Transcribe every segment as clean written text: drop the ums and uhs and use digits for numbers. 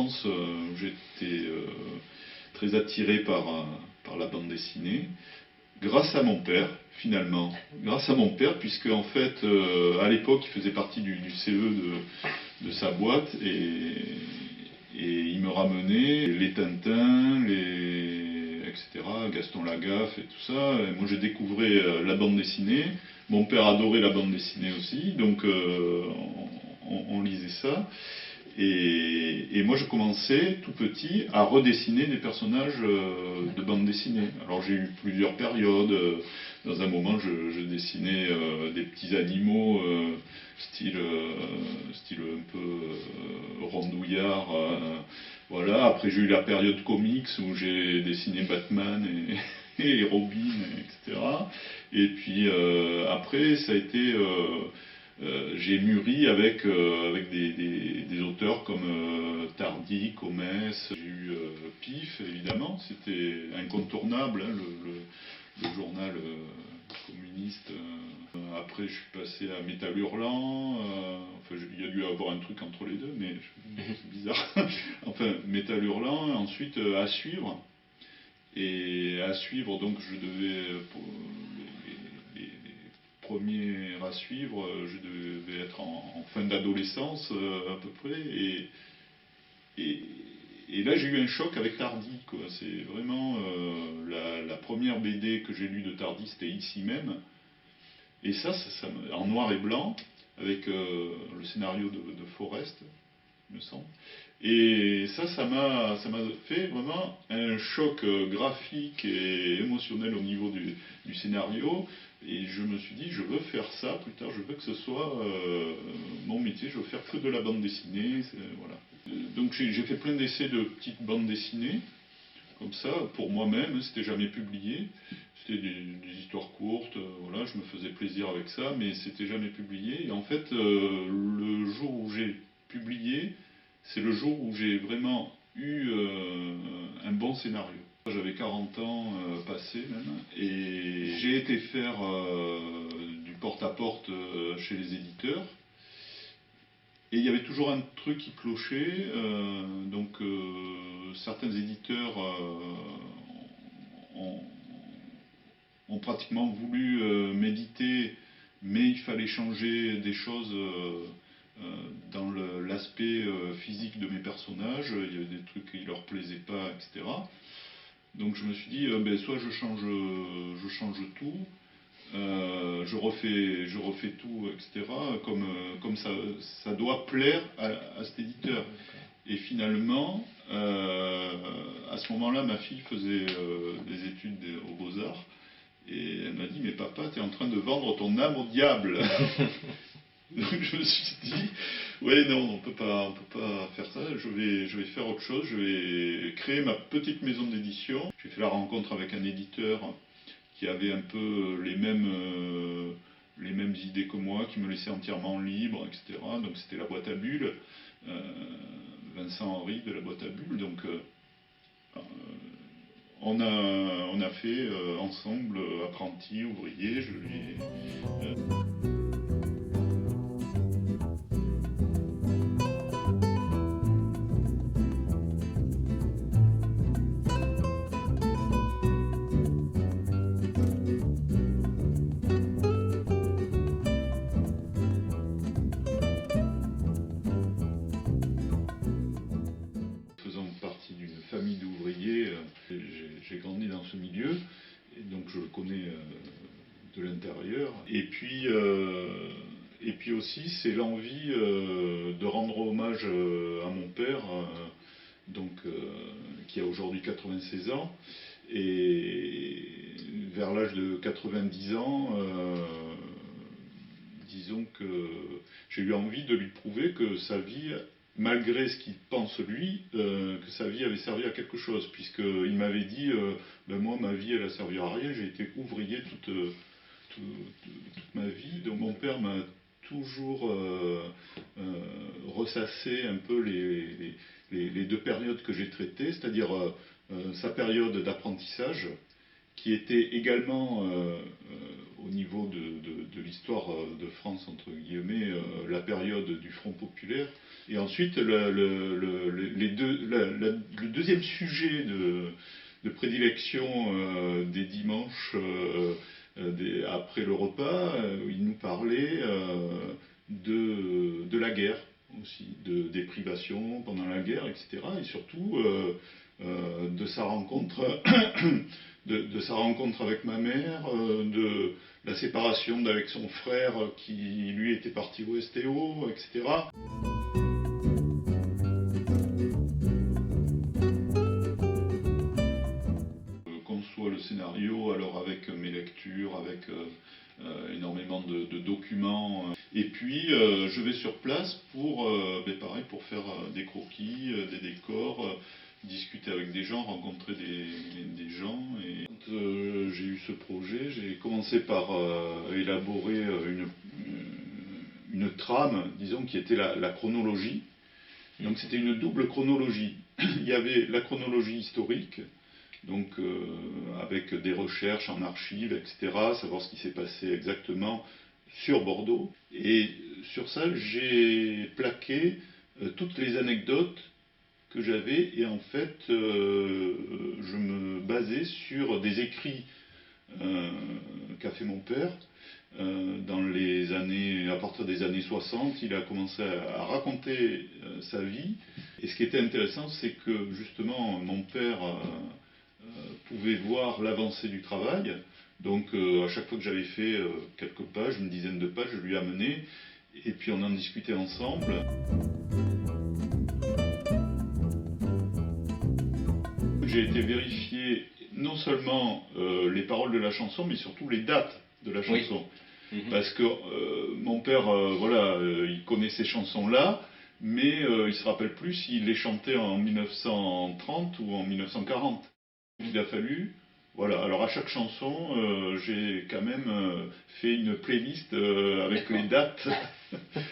l'enfance, j'étais très attiré par la bande dessinée, grâce à mon père, finalement. Grâce à mon père, puisque en fait, à l'époque, il faisait partie du CE de sa boîte, et il me ramenait les Tintins, etc., Gaston Lagaffe et tout ça. Et moi, j'ai découvert la bande dessinée. Mon père adorait la bande dessinée aussi, donc on lisait ça. Et moi, je commençais tout petit à redessiner des personnages de bande dessinée. Alors, j'ai eu plusieurs périodes. Dans un moment, je dessinais des petits animaux, style un peu rondouillard. Voilà. Après, j'ai eu la période comics où j'ai dessiné Batman et Robin, etc. Et puis après, ça a été j'ai mûri avec des auteurs comme Tardy, Comès, j'ai eu Pif, évidemment, c'était incontournable, hein, le journal communiste. Après, je suis passé à Métal Hurlant, enfin, il y a dû y avoir un truc entre les deux, mais c'est bizarre. Enfin, Métal Hurlant, ensuite À Suivre. Et À Suivre, donc je devais, pour les premiers à suivre, je devais être en fin d'adolescence à peu près, et là j'ai eu un choc avec Tardy, quoi. C'est vraiment la première BD que j'ai lue de Tardy, c'était Ici même, et en noir et blanc, avec le scénario de Forrest, il me semble. Et ça m'a fait vraiment un choc graphique et émotionnel au niveau du scénario. Et je me suis dit, je veux faire ça plus tard, je veux que ce soit mon métier, je veux faire que de la bande dessinée. Voilà. Donc j'ai fait plein d'essais de petites bandes dessinées, comme ça, pour moi-même, c'était jamais publié. C'était des histoires courtes, voilà, je me faisais plaisir avec ça, mais c'était jamais publié. Et en fait, le jour où j'ai publié, c'est le jour où j'ai vraiment eu un bon scénario. J'avais 40 ans passés même, et j'ai été faire du porte-à-porte chez les éditeurs. Et il y avait toujours un truc qui clochait, donc certains éditeurs ont pratiquement voulu m'éditer, mais il fallait changer des choses dans l'aspect physique de mes personnages. Il y avait des trucs qui ne leur plaisaient pas, etc. Donc je me suis dit, soit je change tout, je refais tout, etc., comme ça doit plaire à cet éditeur. Et finalement, à ce moment-là, ma fille faisait des études aux Beaux-Arts, et elle m'a dit, mais papa, tu es en train de vendre ton âme au diable. Donc je me suis dit, ouais, non, on peut pas faire ça, je vais faire autre chose, je vais créer ma petite maison d'édition. J'ai fait la rencontre avec un éditeur qui avait un peu les mêmes idées que moi, qui me laissait entièrement libre, etc. Donc c'était la boîte à bulles, Vincent Henry de la boîte à bulles. Donc on a fait ensemble, apprenti, ouvrier, je lui ai... Faisant partie d'une famille d'ouvriers, j'ai grandi dans ce milieu, et donc je le connais de l'intérieur. Et puis aussi, c'est l'envie de rendre hommage à mon père, qui a aujourd'hui 96 ans, et vers l'âge de 90 ans, disons que j'ai eu envie de lui prouver que sa vie, malgré ce qu'il pense lui, que sa vie avait servi à quelque chose, puisqu'il m'avait dit, moi ma vie elle a servi à rien, j'ai été ouvrier toute ma vie. Donc mon père m'a toujours ressassé un peu les deux périodes que j'ai traitées, c'est-à-dire sa période d'apprentissage qui était également au niveau de l'histoire de France, entre guillemets, la période du Front populaire. Et ensuite, le deuxième sujet de prédilection des dimanches après le repas, il nous parlait de la guerre aussi, des privations pendant la guerre, etc. Et surtout de sa rencontre de sa rencontre avec ma mère, de la séparation avec son frère qui lui était parti au STO, etc. Conçois le scénario alors avec mes lectures, avec énormément de documents. Et puis je vais sur place pour, pareil, pour faire des croquis, des décors, discuter avec des gens, rencontrer des gens. Et quand j'ai eu ce projet, j'ai commencé par élaborer une trame, disons, qui était la chronologie. Donc c'était une double chronologie. Il y avait la chronologie historique, donc avec des recherches en archives, etc., savoir ce qui s'est passé exactement sur Bordeaux. Et sur ça, j'ai plaqué toutes les anecdotes que j'avais, et en fait, je me basais sur des écrits qu'a fait mon père. Dans les années, à partir des années 60, il a commencé à raconter sa vie. Et ce qui était intéressant, c'est que justement, mon père pouvait voir l'avancée du travail. Donc à chaque fois que j'avais fait quelques pages, une dizaine de pages, je lui amenais, et puis on en discutait ensemble. J'ai été vérifier non seulement les paroles de la chanson, mais surtout les dates de la chanson. Oui. Parce que mon père, voilà, il connaît ces chansons-là, mais il ne se rappelle plus s'il les chantait en 1930 ou en 1940. Il a fallu, voilà, alors à chaque chanson, j'ai quand même fait une playlist avec les dates,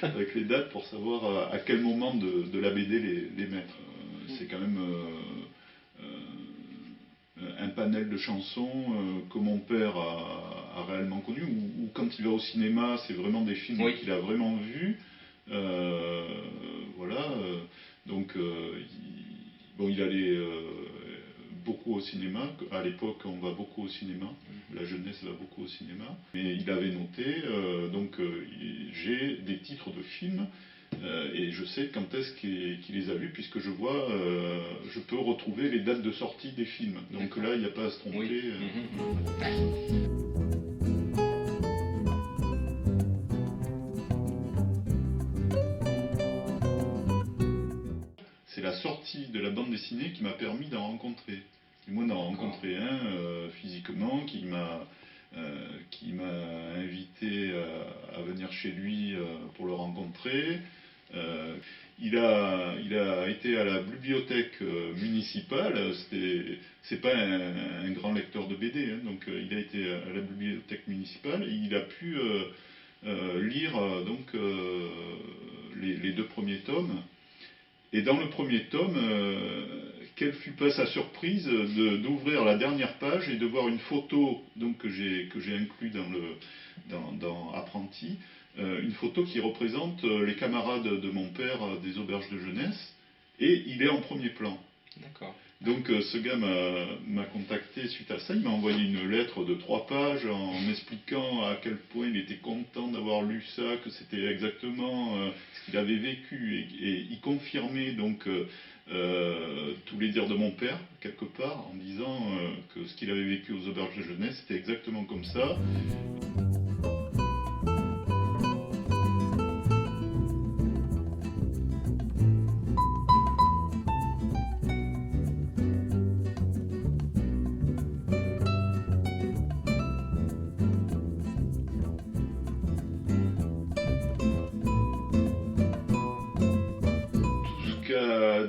avec les dates pour savoir à quel moment de la BD les mettre. C'est quand même un panel de chansons que mon père a réellement connu, ou quand il va au cinéma, c'est vraiment des films qu'il a vraiment vus. Voilà, donc il allait beaucoup au cinéma. À l'époque, on va beaucoup au cinéma. La jeunesse va beaucoup au cinéma. Et il avait noté, j'ai des titres de films. Et je sais quand est-ce qu'il les a vus, puisque je vois, je peux retrouver les dates de sortie des films. Donc là, il n'y a pas à se tromper. Oui. C'est la sortie de la bande dessinée qui m'a permis d'en rencontrer. Et moi, d'en rencontrer un physiquement qui m'a invité à venir chez lui pour le rencontrer. Il a été à la bibliothèque municipale. C'est pas un grand lecteur de BD, hein, donc il a été à la bibliothèque municipale et il a pu lire donc les deux premiers tomes. Et dans le premier tome, quelle fut pas sa surprise d'ouvrir la dernière page et de voir une photo donc, que j'ai inclus dans Apprenti, une photo qui représente les camarades de mon père des auberges de jeunesse, et il est en premier plan. D'accord. Donc ce gars m'a contacté suite à ça, il m'a envoyé une lettre de 3 pages en m'expliquant à quel point il était content d'avoir lu ça, que c'était exactement ce qu'il avait vécu, et il confirmait donc tous les dires de mon père, quelque part, en disant que ce qu'il avait vécu aux auberges de jeunesse, c'était exactement comme ça.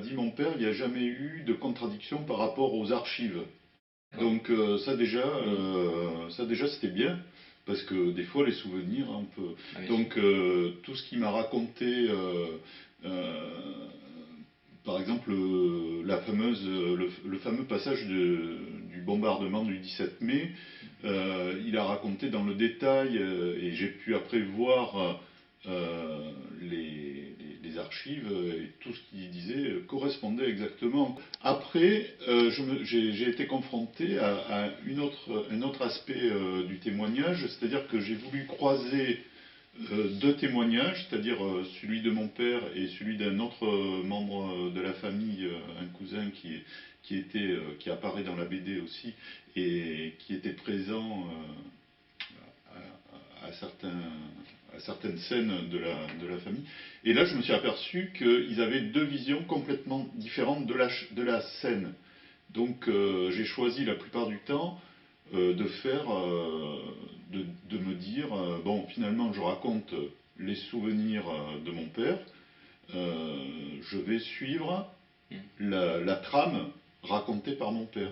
Dit mon père, il n'y a jamais eu de contradiction par rapport aux archives. Donc ça déjà c'était bien, parce que des fois les souvenirs on peut. Donc tout ce qu'il m'a raconté, par exemple le fameux passage du bombardement du 17 mai. Il a raconté dans le détail, et j'ai pu après voir les archives, et tout ce qu'il disait correspondait exactement. Après, j'ai été confronté à un autre aspect du témoignage, c'est-à-dire que j'ai voulu croiser deux témoignages, c'est-à-dire celui de mon père et celui d'un autre membre de la famille, un cousin qui apparaît dans la BD aussi, et qui était présent à certaines scènes de la famille. Et là, je me suis aperçu qu'ils avaient deux visions complètement différentes de la scène. Donc, j'ai choisi la plupart du temps de me dire, bon, finalement, je raconte les souvenirs de mon père, je vais suivre la trame racontée par mon père.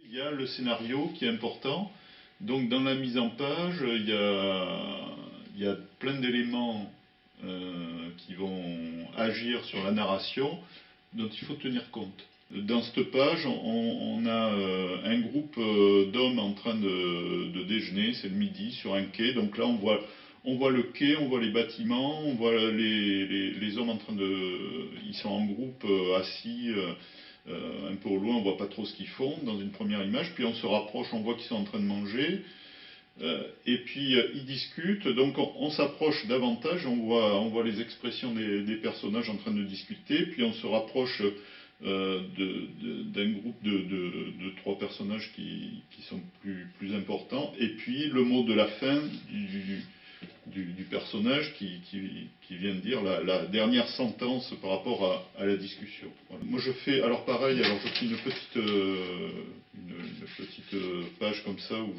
Il y a le scénario qui est important. Donc dans la mise en page, il y a plein d'éléments qui vont agir sur la narration dont il faut tenir compte. Dans cette page, on a un groupe d'hommes en train de déjeuner, c'est le midi, sur un quai. Donc là, on voit le quai, on voit les bâtiments, on voit les hommes en train ils sont en groupe assis un peu au loin, on voit pas trop ce qu'ils font dans une première image. Puis on se rapproche, on voit qu'ils sont en train de manger. Et puis ils discutent, donc on s'approche davantage, on voit les expressions des personnages en train de discuter, puis on se rapproche d'un groupe de trois personnages qui sont plus importants, et puis le mot de la fin du personnage qui vient de dire la dernière sentence par rapport à la discussion. Voilà. Moi je fais, alors pareil, je fais une petite page comme ça où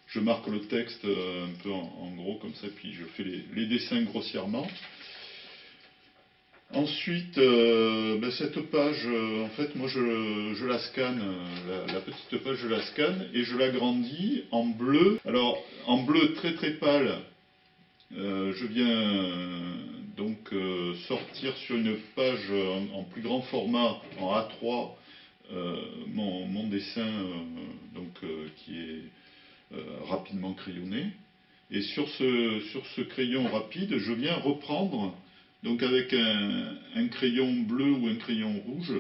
je marque le texte un peu en gros comme ça, puis je fais les dessins grossièrement. Ensuite, cette page, en fait, moi je la scanne, la petite page je la scanne et je l'agrandis en bleu. Alors en bleu très très pâle, je viens donc sortir sur une page en plus grand format, en A3, mon dessin qui est rapidement crayonné. Et sur ce crayon rapide, je viens reprendre, donc avec un crayon bleu ou un crayon rouge,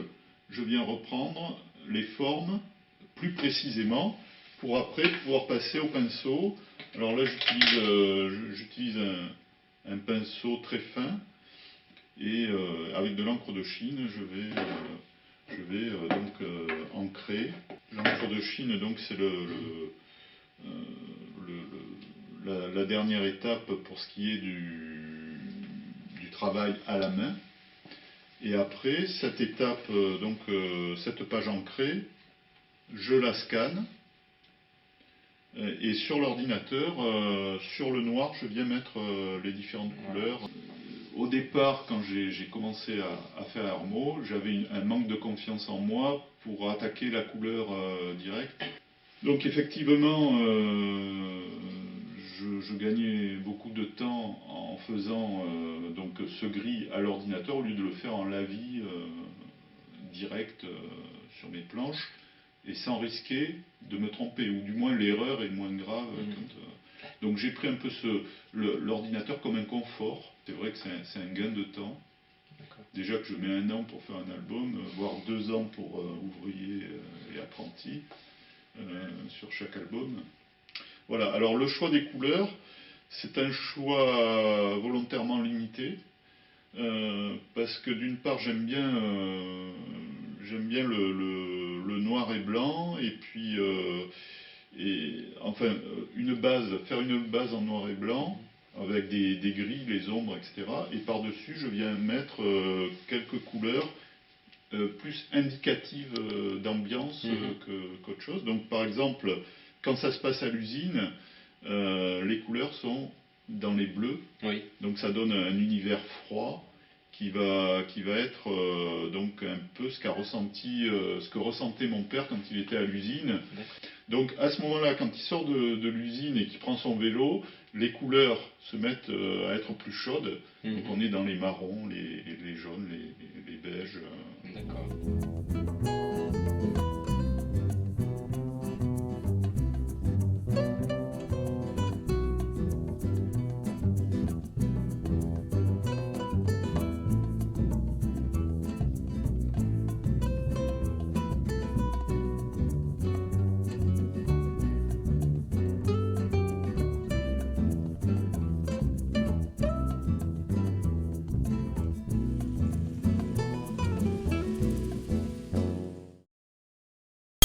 je viens reprendre les formes plus précisément pour après pouvoir passer au pinceau. Alors là, j'utilise un pinceau très fin et avec de l'encre de Chine, je vais ancrer. L'encre de Chine, donc c'est la dernière étape pour ce qui est du travail à la main. Et après cette étape, cette page ancrée, je la scanne. Et sur l'ordinateur, sur le noir, je viens mettre les différentes couleurs. Au départ, quand j'ai commencé à faire Armo, j'avais un manque de confiance en moi pour attaquer la couleur directe. Donc effectivement, je gagnais beaucoup de temps en faisant ce gris à l'ordinateur au lieu de le faire en lavis direct sur mes planches, et sans risquer de me tromper, ou du moins l'erreur est moins grave. Donc j'ai pris un peu l'ordinateur comme un confort. C'est vrai que c'est un gain de temps. Déjà que je mets 1 an pour faire un album, voire 2 ans pour ouvrier et apprenti sur chaque album. Voilà, alors le choix des couleurs, c'est un choix volontairement limité, parce que d'une part j'aime bien le noir et blanc, et puis faire une base en noir et blanc avec des gris, les ombres, etc. Et par-dessus je viens mettre quelques couleurs plus indicatives d'ambiance qu'autre chose. Donc par exemple, quand ça se passe à l'usine, les couleurs sont dans les bleus, oui. Donc ça donne un univers froid qui va être donc un peu ce que ressentait mon père quand il était à l'usine. Donc à ce moment-là, quand il sort de l'usine et qu'il prend son vélo, les couleurs se mettent à être plus chaudes. Mhm. Donc on est dans les marrons, les jaunes, les beiges. D'accord.